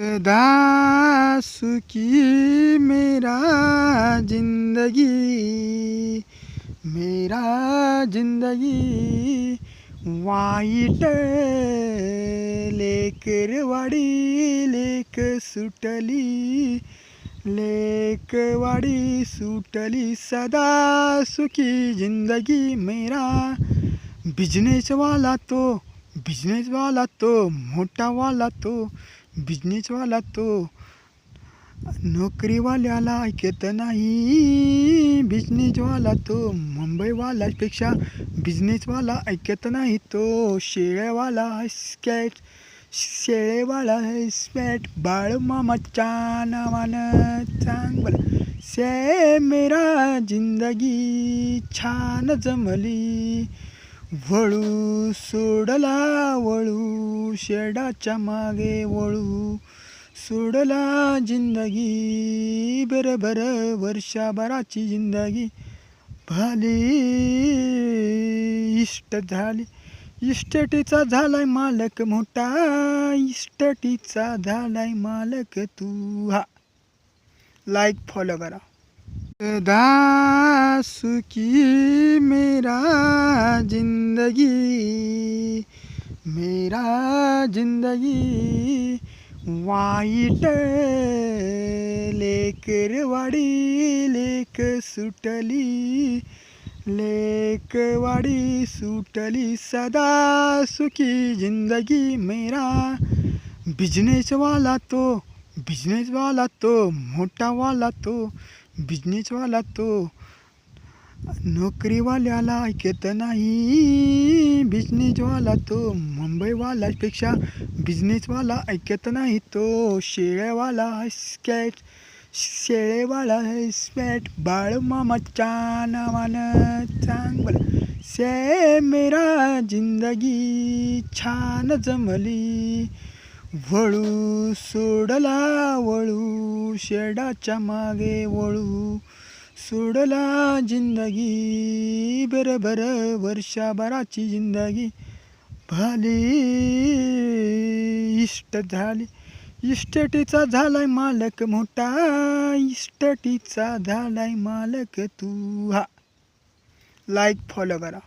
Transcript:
दासुकी मेरा जिंदगी वाईट लेकरवाडी लेक सुटली सदा सुखी जिंदगी मेरा बिजनेस वाला तो मोठा वाला तो बिजनेस वाला तो नोकरीवाल्याला ऐकत नाही. बिजनेसवाला तो मुंबईवाल्यापेक्षा बिजनेसवाला ऐकत नाही. तो शेळेवाला स्पॅट बाळूमामाच्या नावानं चांगलं से मेरा जिंदगी छान जमली. वळू सोडला शेडाच्या मागे वळू सोडला जिंदगी बरोबर वर्षभराची जिंदगी भाली इष्ट झाली. इस्टेटीचा झालाय मालक मोठा इस्टेटीचा झालाय मालक तू. हा लाईक फॉलो करा. दासुकी मेरा जिंदगी वाईट लेकरवाडी लेक सुटली सदा सुखी जिंदगी मेरा बिजनेसवाला तो मोठा वाला तो बिजनेसवाला तो नोकरीवाल्याला ऐकत नाही. बिजनेसवाला तो मुंबईवाल्यापेक्षा बिजनेसवाला ऐकत नाही. तो शेळेवाला स्पॅट बाळूमामाच्या नावानं चांगलं से मेरा जिंदगी छान जमली. वळू सोडला शेडाच्या मागे वळू सोडला जिंदगी बरोबर वर्षभराची जिंदगी भाली इष्ट झाली. इस्टेटीचा झालाय मालक मोठा इस्टेटीचा झालाय मालक तू. हा लाईक फॉलो करा.